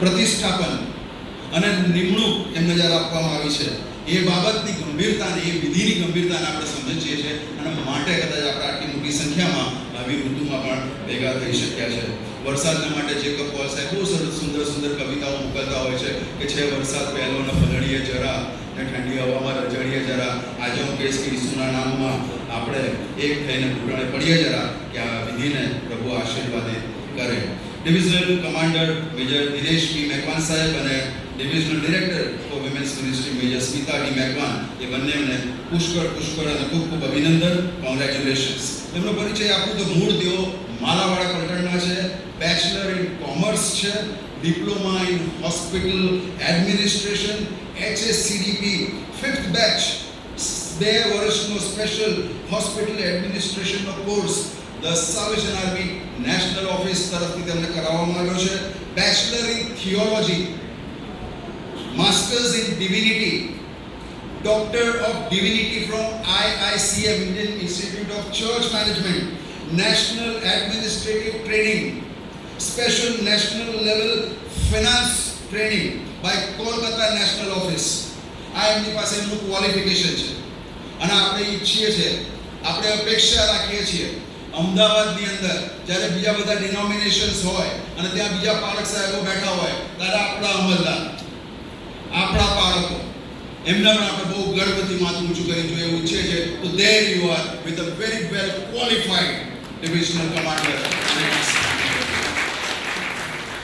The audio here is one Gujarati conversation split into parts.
પ્રતિષ્ઠાપન અને નિમણૂક એમને જ્યારે આપવામાં આવી છે એ બાબતની ગંભીરતાને, એ વિધિની ગંભીરતાને આપણે સમજીએ છીએ અને માટે કદાચ આપણે આટલી મોટી સંખ્યામાં આવી ઋતુમાં પણ ભેગા થઈ શક્યા છે. વરસાદના માટે જેકબ પોલ સાહેબ બહુ સરસ સુંદર સુંદર કવિતાઓ મોકલતા હોય છે કે છે વરસાદ પહેલો ને પલળીએ જરા ને ઠંડી હવામાં રજડીએ જરા, આજે હું કહીશ કે ઈસુના નામમાં આપણે એક થઈને ઘૂંટણે પડીએ જરા કે આ વિધિને પ્રભુ આશીર્વાદિત કરે. Divisional commander major Dinesh P Macwan સાહેબ અને divisional director for women's ministry major Smita D Macwan, એ બંનેને પુષ્કળ અને ખૂબ ખૂબ અભિનંદન, કોંગ્રેચ્યુલેશન્સ. એમનો પરિચય આપું તો મૂળ તેઓ માલાવાડા પલટણના છે, બેચલર ઇન કોમર્સ છે, diploma in hospital administration, HSCDP 5th batch, 2 વર્ષનો સ્પેશિયલ હોસ્પિટલ એડમિનિસ્ટ્રેશનનો course the salvation army national office તરફથી તેમને કરાવવામાં આવ્યો છે. Bachelor in theology, masters in divinity, doctor of divinity from IICM Indian Institute of Church Management, National Administrative Training, Special National Level Finance Training by Kolkata National Office. આ એમની પાસે એમનું ક્વોલિફિકેશન છે અને આપણે ઈચ્છીએ છીએ, આપણે અપેક્ષા રાખીએ છીએ અમદાવાદની અંદર જ્યારે બીજા બધા ડિનોમિનેશન્સ હોય અને ત્યાં બીજા પાલક સાહેબો બેઠા હોય ત્યારે આપણા અમલદાર, આપણા બાળકો એમના પણ આપણે બહુ ગર્વથી માથું ઊંચું કરી જોઈએ એવું ઈચ્છે છે. તો there you are with a very well qualified divisional commander.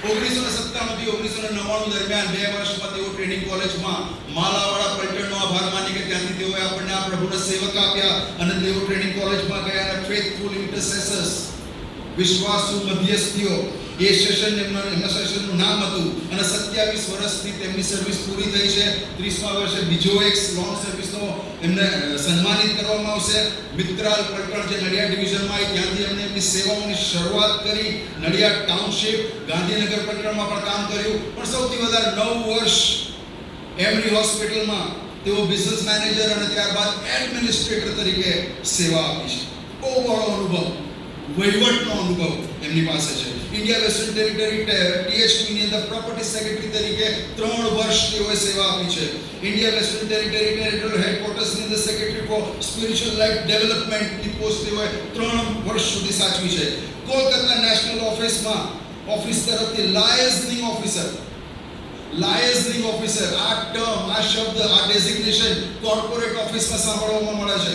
1997 થી 1999 દરમિયાન 2 વર્ષમાં તેઓ ટ્રેનિંગ કોલેજમાં માલાવાડા પલટણનો આભાર માની કે ત્યાંથી તેઓએ આપણને આ પ્રભુના સેવક આપ્યા અને તેઓ ટ્રેનિંગ કોલેજમાં ગયા અને ફેથફુલ ઇન્ટરસેસર્સ, વિશ્વાસુ મધ્યસ્થીઓ, એ સેશન એમના સેશનનું નામ હતું અને 27 વર્ષથી તેમની સર્વિસ પૂરી થઈ છે. 30મા વર્ષે બીજો એક લોંગ સર્વિસનો એમને સન્માનિત કરવામાં આવશે. મિત્રાલ પલટણ જે નડિયાદ ડિવિઝનમાં આવી ત્યાંથી એમને એમની સેવાઓની શરૂઆત કરી. નડિયાદ ટાઉનશીપ, ગાંધીનગર પલટણમાં પણ કામ કર્યું, પણ સૌથી વધારે 9 વર્ષ એમરી હોસ્પિટલમાં તેઓ બિઝનેસ મેનેજર અને ત્યારબાદ એડમિનિસ્ટ્રેટર તરીકે સેવા આપી છે. બહુ બળો અનુભવ, વહીવટનો અનુભવ એમની પાસે છે. ઇન્ડિયા વેસ્ટર્ન ટેરિટરી THP ની અંદર પ્રોપર્ટી સેક્રેટરી તરીકે 3 વર્ષ તેઓએ સેવા આપી છે. ઇન્ડિયા વેસ્ટર્ન ટેરિટરી ટેરિટોરિયલ હેડક્વાર્ટર્સની અંદર સેક્રેટરી ફોર સ્પિરિચ્યુઅલ લાઇફ ડેવલપમેન્ટની પોસ્ટ તેઓએ 3 વર્ષ સુધી સાચવી છે. કોલકાતા નેશનલ ઓફિસમાં ઓફિસ તરફથી લાયઝનિંગ ઓફિસર આ ટર્મ, આ શબ્દ, આ ડેઝિગ્નેશન કોર્પોરેટ ઓફિસમાં સાંભળવામાં મળે છે.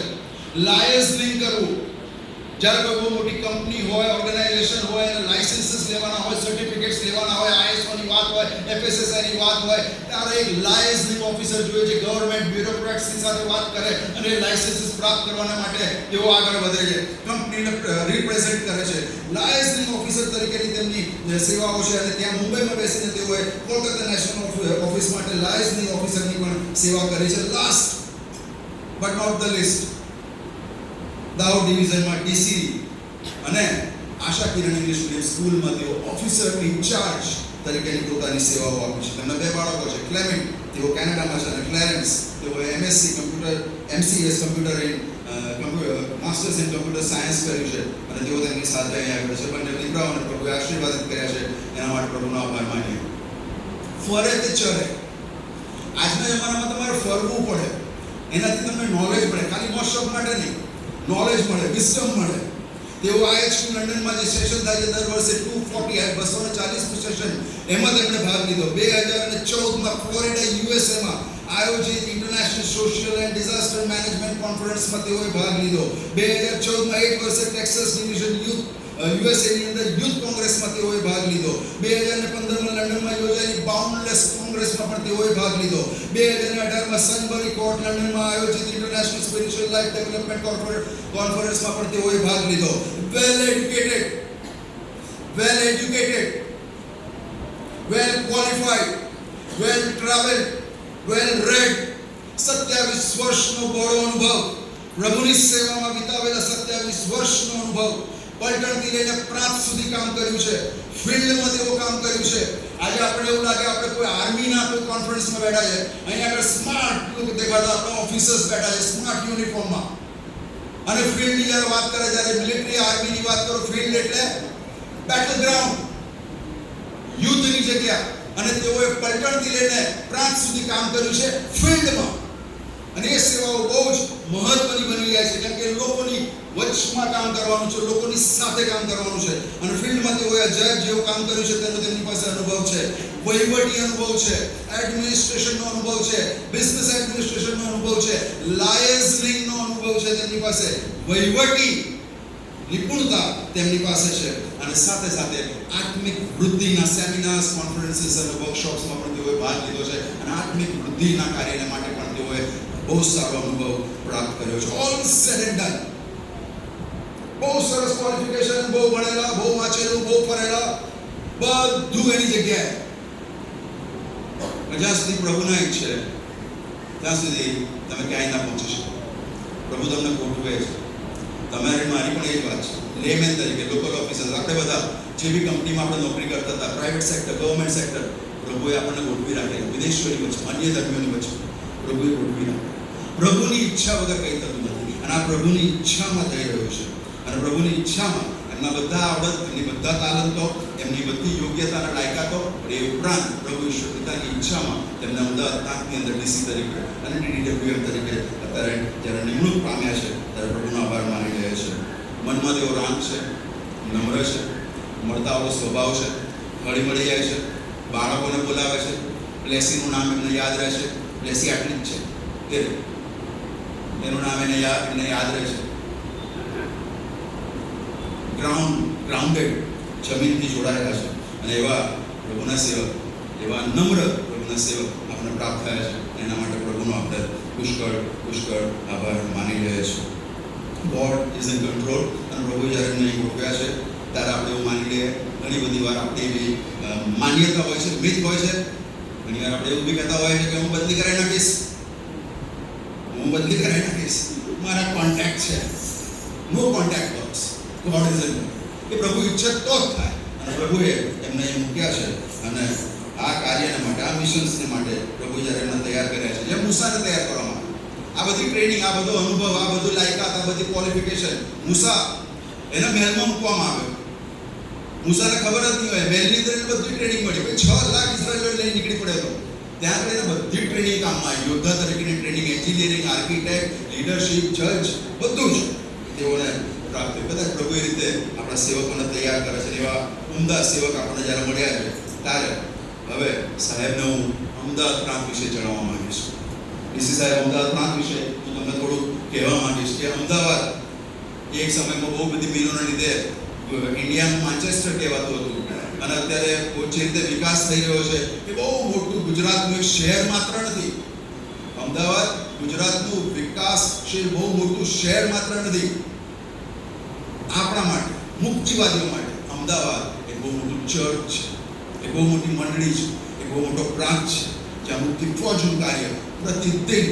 લાયઝનિંગ કરવું, જ્યારે કોઈ બહુ મોટી કંપની હોય, ઓર્ગેનાઇઝેશન હોય અને લાયસન્સીસ લેવાના હોય, સર્ટિફિકેટ્સ લેવાના હોય, ISO ની વાત હોય, FSSAI ની વાત હોય, ત્યારે એક લાયઝનિંગ ઓફિસર જોઈએ છે. ગવર્નમેન્ટ બ્યુરોક્રેટ્સની સાથે વાત કરે અને લાયસન્સીસ પ્રાપ્ત કરવાના માટે તેઓ આગળ વધે છે, કંપનીને રિપ્રેઝેન્ટ કરે છે. લાયઝનિંગ ઓફિસર તરીકેની તેમની સેવાઓ છે અને ત્યાં મુંબઈમાં બેસીને તેઓએ કોલકાતા નેશનલ ઓફિસ માટે લાયઝનિંગ ઓફિસરની પણ સેવા કરી છે. Last but not the least, Dahod ડિવિઝનમાં DC અને આશા કિરણ ઇંગ્લિશ મીડિયમ સ્કૂલમાં તેઓ ઓફિસર ઇન્ચાર્જ તરીકેની પોતાની સેવાઓ આપી છે. તેમના 2 બાળકો છે, ક્લેમેન્ટ, તેઓ કેનેડામાં છે, અને ક્લેરેન્સ, તેઓ MSc MCS computer in masters in computer science કર્યું છે અને તેઓ તેમની સાથે અહીંયા આવ્યા છે. બંને દીકરાઓને પ્રભુએ આશીર્વાદિત કર્યા છે, એના માટે પ્રભુનો આભાર માનીએ. ફરે તે ચરે. આજના જમાનામાં તમારે ફરવું પડે, એનાથી તમને નોલેજ મળે, ખાલી મોશોપ માટે નહીં, નોલેજ મળે, વિસ્ડમ મળે. તેઓ IHQ લંડનમાં જે સેશન થાય છે દર વર્ષે 240 સેશન, એમાં તેમણે ભાગ લીધો. 2014માં ફ્લોરિડા USAમાં આયોજિત international social and disaster management કોન્ફરન્સમાં તેઓએ ભાગ લીધો. 2014માં 8 વર્ષે ટેક્સાસ ડિવિઝન USA ની અંદર યુથ કોંગ્રેસમાં તેઓએ ભાગ લીધો. 2015માં લંડનમાં યોજાયેલી બાઉન્ડલેસ કોંગ્રેસમાં પણ તેઓએ ભાગ લીધો. 2018માં સનબરી કોર્ટ લંડનમાં આયોજિત ઇન્ટરનેશનલ સ્પિરિચ્યુઅલ લાઇફ ડેવલપમેન્ટ કોન્ફરન્સમાં પણ તેઓએ ભાગ લીધો. Well educated, well qualified, well traveled, well read, 27 વર્ષનો બહોળો અનુભવ, પ્રભુની સેવામાં વિતાવેલા 27 વર્ષનો અનુભવ, પલટણથી લઈને પ્રાંત સુધી કામ કર્યું છે, ફિલ્ડમાં તેઓ કામ કર્યું છે. આજે આપણે એવું લાગે આપણે કોઈ આર્મીના કોઈ કોન્ફરન્સમાં બેઠા છે, અહીંયા આગળ સ્માર્ટ લોકો દેખાતા આપણા ઓફિસર્સ બેઠા છે સ્માર્ટ યુનિફોર્મમાં, અને ફિલ્ડની જ્યારે વાત કરે, જ્યારે મિલિટરી આર્મીની વાત કરો, ફિલ્ડ એટલે બેટલ ગ્રાઉન્ડ, યુદ્ધની જગ્યા, અને તેઓએ પલટણથી લઈને પ્રાંત સુધી કામ કર્યું છે ફિલ્ડમાં. અને એ સેવાઓ બહુ જ મહત્વની બની જાય છે, કેમ કે લોકોની વચમાં કામ કરવાનું છે, લોકોની સાથે કામ કરવાનું છે. અને ફિલ્ડમાં તેઓએ જજ જેવું કામ કર્યું છે તેનો તેમની પાસે અનુભવ છે, વહીવટી અનુભવ છે, એડમિનિસ્ટ્રેશનનો અનુભવ છે, બિઝનેસ એડમિનિસ્ટ્રેશનનો અનુભવ છે, લાયઝનિંગનો અનુભવ છે તેમની પાસે, વહીવટી નિપુણતા તેમની પાસે છે. અને સાથે સાથે આત્મિક વૃદ્ધિના સેમિનાર્સ, કોન્ફરન્સીસ અને વર્કશોપ્સમાં પણ તેઓએ ભાગ લીધો છે. અને આત્મિક વૃદ્ધિના કાર્યને માટે પણ તેઓએ બહુ સારો અનુભવ પ્રાપ્ત કર્યો છે. ઓલ સેડ એન્ડ ડન, બહુ સરસ ક્વોલિફિકેશન, બહુ ભણેલા, બહુ વાંચેલું, બહુ ફરેલા, બધું એની જગ્યાએ. જ્યાં સુધી પ્રભુના ઈચ્છે ત્યાં સુધી તમે ક્યાંય ના પહોંચી શકો. પ્રભુ તમને ગોઠવે છે. તમારી મારી પણ એ જ વાત છે. લેમેન તરીકે, લોકલ ઓફિસર્સ, આપણે બધા જે બી કંપનીમાં આપણે નોકરી કરતા હતા, પ્રાઇવેટ સેક્ટર, ગવર્મેન્ટ સેક્ટર, પ્રભુએ આપણને ગોઠવી રાખેલા. વિદેશીઓની વચ્ચે, અન્ય ધર્મીઓની વચ્ચે પ્રભુએ ગોઠવી રાખેલા. પ્રભુની ઈચ્છા વગર કંઈ થતું નથી. અને આ પ્રભુની ઈચ્છામાં થઈ રહ્યું છે. અને પ્રભુની ઈચ્છામાં એમના બધા આવડત, એમની બધા તાલંતો, એમની બધી યોગ્યતા અને લાયકાતો, એ ઉપરાંત પ્રભુ ઈશ્વર પિતાની ઈચ્છામાં તેમને અમદાવાદ પ્રાંતની અંદર ડીસી તરીકે અને DDWM તરીકે અત્યારે જ્યારે નિમણૂક પામ્યા છે, ત્યારે પ્રભુનો આભાર માની રહ્યા છે. મનમાં તેઓ રામ છે, નમ્ર છે, મળતા આવડો સ્વભાવ છે, હળી મળી જાય છે, બાળકોને બોલાવે છે. પ્લેસીનું નામ એમને યાદ રહે છે. પ્લેસી આટલી જ છે, એનું નામ એમને યાદ રહે છે. ગ્રાઉન્ડેડ, જમીનથી જોડાયેલા છે. અને એવા પ્રભુના સેવક, એવા નમ્ર પ્રભુના સેવક આપણને પ્રાપ્ત થયા છે. એના માટે પ્રભુનો આપણે પુષ્કળ આભાર માની રહ્યા છીએ. God is in control. અને પ્રભુ જ્યારે એમને અહીં ગોઠવ્યા છે ત્યારે આપણે એવું માની લઈએ. ઘણી બધી વાર આપણી એવી માન્યતા હોય છે, મિથ હોય છે. ઘણી વાર આપણે એવું બી કહેતા હોય છે કે હું બદલી કરાવી નાખીશ, મારા કોન્ટેક્ટ છે. No contact works. God is in. એ પ્રભુ ઈચ્છે તો જ થાય. અને પ્રભુએ એમને અહીં મૂક્યા છે. અને આ કાર્યને માટે, આ મિશન્સને માટે પ્રભુ જ્યારે એમને તૈયાર કર્યા છે, જેમ મૂસાને તૈયાર કરવામાં આ બધી ટ્રેનિંગ, આ બધો અનુભવ, આ બધું લાયકાત, આ બધી ક્વોલિફિકેશન, મૂસા એના મહેલમાં મૂકવામાં આવ્યો. મૂસાને ખબર જ નહીં હોય, મહેલની અંદર બધી ટ્રેનિંગ મળી હોય. 6 લાખ ઇઝરાયલીઓ લઈને નીકળી પડ્યો. ત્યાં આગળ બધી ટ્રેનિંગ કામમાં આવી. યોદ્ધા તરીકેની ટ્રેનિંગ, એન્જિનિયરિંગ, આર્કિટેક્ટ, લીડરશિપ, જજ, બધું જ તેઓને પ્રાપ્ત થયું. કદાચ પ્રભુ એ રીતે આપણા સેવકોને તૈયાર કરે છે. એવા ઉમદા સેવક આપણને જ્યારે મળ્યા છે ત્યારે હવે સાહેબને હું અમદાવાદ પ્રાંત વિશે જણાવવા માંગીશ. ડીસી સાહેબ, અમદાવાદ પ્રાંત વિશે હું તમને થોડું કહેવા માંગીશ કે અમદાવાદ એક સમયમાં બહુ બધી મિલોના લીધે ઇન્ડિયાનું માન્ચેસ્ટર કહેવાતું હતું. અને અત્યારે જે રીતે વિકાસ થઈ રહ્યો છે એ બહુ મોટું ગુજરાતનું એક શહેર માત્ર નથી. અમદાવાદ ગુજરાતનું વિકાસશીલ બહુ મોટું શહેર માત્ર નથી. આપણા માટે, મુક્તિવાદીઓ માટે અમદાવાદ એક બહુ મોટું ચર્ચ છે, એક બહુ મોટી મંડળી છે, એક બહુ મોટો પ્રાંત છે, જ્યાં મુક્તિ ફોજનું કાર્ય પ્રતિદિન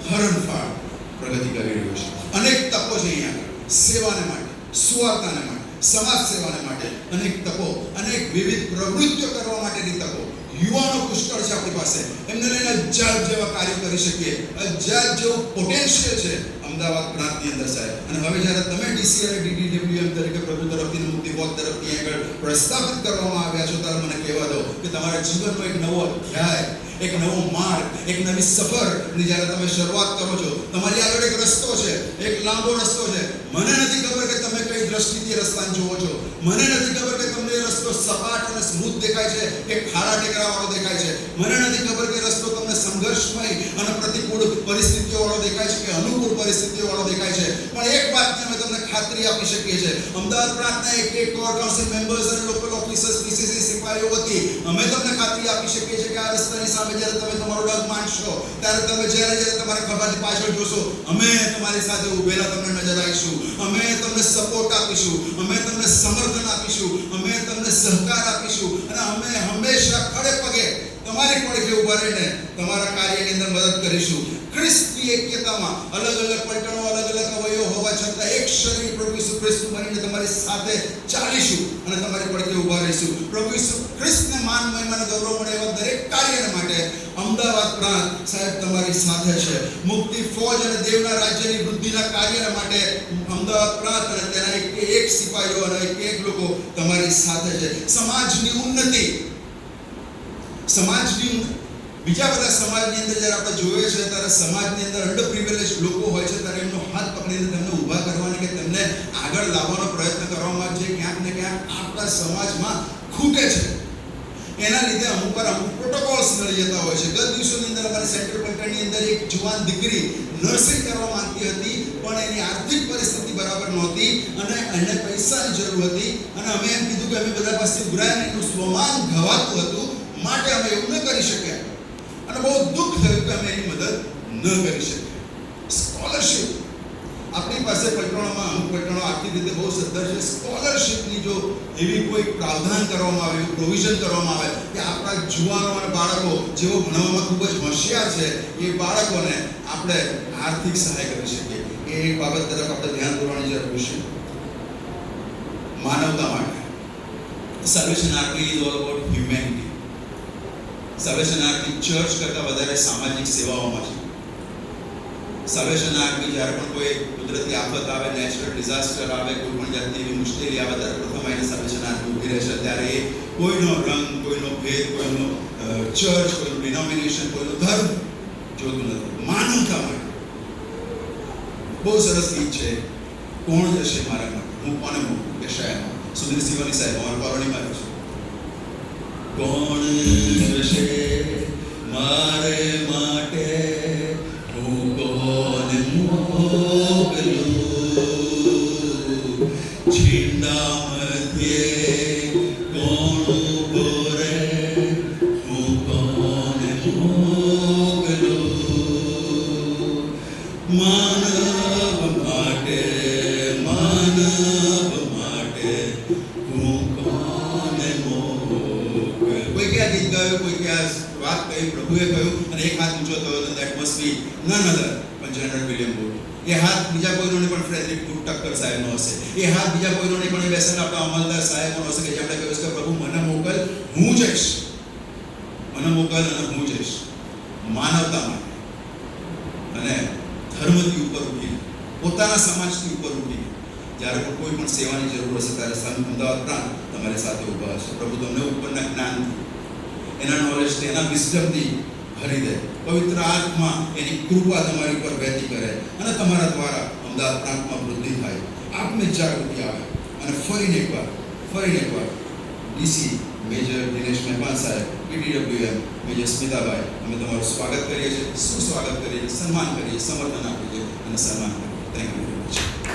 હરણફાળ પ્રગતિ કરી રહ્યું છે. અનેક તકો છે અહીંયા સેવાને માટે, સુવાર્તાને માટે, સમાજ સેવાને માટે અનેક તકો, અનેક વિવિધ પ્રવૃત્તિઓ કરવા માટેની તકો. યુવાનો પુષ્કળ છે આપણી પાસે. એમને લઈને અજાયબ જેવા કાર્યો કરી શકીએ. અજાયબ જેવું પોટેન્શિયલ છે અમદાવાદ પ્રાંતની અંદર સાહેબ. અને હવે જ્યારે તમે ડીસી અને DDWM તરીકે પ્રભુ તરફથી, મુક્તિ ફોજ તરફથી આગળ પ્રસ્થાપિત કરવામાં આવ્યા છો, ત્યારે મને કહેવા દો કે તમારા જીવનનો એક નવો અધ્યાય, એક નવો માર્ગ, એક નવી સફરની જ્યારે તમે શરૂઆત કરો છો, તમારી આગળ એક રસ્તો છે, એક લાંબો રસ્તો છે. મને નથી ખબર કે તમે કઈ દ્રષ્ટિથી રસ્તાને જુઓ છો. મને નથી ખબર કે તમને એ રસ્તો સપાટ અને સ્મૂથ દેખાય છે કે ખાડા ટેકરાવાળો દેખાય છે. મને નથી ખબર કે રસ્તો તમને સંઘર્ષમય અને પ્રતિકૂળ પરિસ્થિતિઓવાળો દેખાય છે કે અનુકૂળ પરિસ્થિતિઓવાળો દેખાય છે. પણ એક વાતની અમે તમને ખાતરી આપી શકીએ છીએ, અમદાવાદ પ્રાંતના એક કોર કાઉન્સિલ મેમ્બર્સ અને લોકલ ઓફિસર્સ, PCC સિપાહીઓ વતી અમે તમને ખાતરી આપી શકીએ છીએ કે આ રસ્તાની સામે જ્યારે તમે તમારો ડગ માંડશો, ત્યારે તમે જ્યારે તમારા ખભાની પાછળ જોશો, અમે તમારી સાથે ઉભેલા તમને નજર આવીશું. અમે તમને સપોર્ટ આપીશું, અમે તમને સમર્થન આપીશું, અમે તમને સહકાર આપીશું. અને અમે હંમેશા ખડે પગે તમારી પડખે ઊભા રહીને તમારા કાર્યની અંદર મદદ કરીશું. ખ્રિસ્તી એક્યતામાં અલગ અલગ પલટણો, અલગ અલગ અવયવો હોવા છતાં એક શરીર પ્રભુ ઈસુ ખ્રિસ્ત બનીને તમારી સાથે ચાલીશું અને તમારી પડખે ઊભા રહીશું. પ્રભુ ઈસુ ખ્રિસ્તને માન, મહિમા અને ગૌરવ મળે એવા દરેક કાર્યને માટે અમદાવાદ પ્રાંત સાહેબ તમારી સાથે છે. મુક્તિ ફોજ અને દેવના રાજ્યની વૃદ્ધિના કાર્યને માટે અમદાવાદ પ્રાંત અને તેના એક સિપાહીઓ અને એક લોકો તમારી સાથે છે. સમાજની ઉન્નતિ, સમાજની બીજા બધા સમાજની અંદર જ્યારે આપણે જોઈએ છે ત્યારે સમાજની અંદર અંડર પ્રિવિલેજ લોકો હોય છે ત્યારે એમનો હાથ પકડીને તેમને ઊભા કરવાની કે તેમને આગળ લાવવાનો પ્રયત્ન કરવામાં જે ક્યાંક ને ક્યાંક આપણા સમાજમાં ખૂટે છે. એના લીધે અમુક પ્રોટોકોલ્સ નડી જતા હોય છે. ગત દિવસોની અંદર અમારી સેન્ટ્રલ પંચાયતની અંદર એક જુવાન દીકરી નર્સિંગ કરવા માંગતી હતી, પણ એની આર્થિક પરિસ્થિતિ બરાબર નહોતી અને એને પૈસાની જરૂર હતી અને અમે એમ કીધું કે અમે બધા પાસે ઉઘરાઈને એનું સ્વમાન ઘવાતું હતું, માટે અમે એવું ન કરી શક્યા અને બહુ દુઃખ થયું કે અમે એની મદદ ન કરી શક્યા. સ્કોલરશિપ આપણી પાસે પલટણોમાં અમુક પલટણો આર્થિક રીતે બહુ સદ્ધર છે. સ્કોલરશિપની જો એવી કોઈ પ્રાવધાન કરવામાં આવે, એવું પ્રોવિઝન કરવામાં આવે કે આપણા જુવાનો અને બાળકો જેઓ ભણવામાં ખૂબ જ હોશિયાર છે એ બાળકોને આપણે આર્થિક સહાય કરી શકીએ. એ એક બાબત તરફ આપણે ધ્યાન દોરવાની જરૂર છે. માનવતા માટે salvation army is all about humanity. Salvation army church કરતાં વધારે સામાજિક સેવાઓમાં છે. સર્વેશન આર્મી જ્યારે પણ કોઈ કુદરતી આફત આવે, નેચરલ ડિઝાસ્ટર આવે, કોઈ પણ જાતની એવી મુશ્કેલી આવે ત્યારે પ્રથમ આવીને સર્વેશન આર્મી ઊભી રહેશે. ત્યારે એ કોઈનો રંગ, કોઈનો ભેદ, કોઈનો ચર્ચ, કોઈનું ડિનોમિનેશન, કોઈનો ધર્મ જોતું નથી. માનવતા માટે બહુ સરસ ગીત છે, કોણ જશે મારા માટે, હું કોને મૂકું કે શહેરમાં. સુધીર સિવાની સાહેબ અમારા કોલોનીમાં છે. કોણ જશે મારે માટે, હું કોને મોકલું, છીંડા મધ્યે કોણ ઊભો રહે, હું કોને મોકલું. માનવ માટે, માનવ માટે હું કોને મોકલું. કોઈ ક્યાં ગીત ગાયું, કોઈ ક્યાં વાત કહી, પ્રભુએ કહ્યું અને એક હાથ ઊંચો થયો તો દેટ મસ્ટ બી નન અધર પણ જનરલ વિલિયમ બુટ. એ હાથ બીજા કોઈનો નહીં પણ ફ્રેડરિક બુટ ટક્કર સાહેબનો હશે. એ હાથ બીજા કોઈનો નહીં પણ એ બેસેલા આપણા અમલદાર સાહેબનો હશે કે જેમણે કહ્યું કે પ્રભુ મને મોકલ, હું જઈશ, મને મોકલ અને હું જઈશ. માનવતા માટે અને ધર્મથી ઉપર ઉઠીને, પોતાના સમાજથી ઉપર ઉઠીને જ્યારે પણ કોઈ પણ સેવાની જરૂર હશે ત્યારે અમદાવાદ પ્રાંત તમારી સાથે ઊભા હશે. પ્રભુ તમને ઉપરના જ્ઞાનથી, એના નોલેજથી, એના વિઝડમથી ભરી દે. પવિત્ર આત્મા એની કૃપા તમારી ઉપર વહેતી કરે અને તમારા દ્વારા અમદાવાદ પ્રાંતમાં વૃદ્ધિ થાય, આપને જાગૃતિ આવે અને ફરીને એકવાર ડીસી મેજર દિનેશ મહેમાન સાહેબ, પીટીડબ્લ્યુએમ મેજર સ્મિતાભાઈ, અમે તમારું સ્વાગત કરીએ છીએ, સુસ્વાગત કરીએ છીએ, સન્માન કરીએ, સમર્થન આપીએ છીએ અને સન્માન કરીએ. Thank you.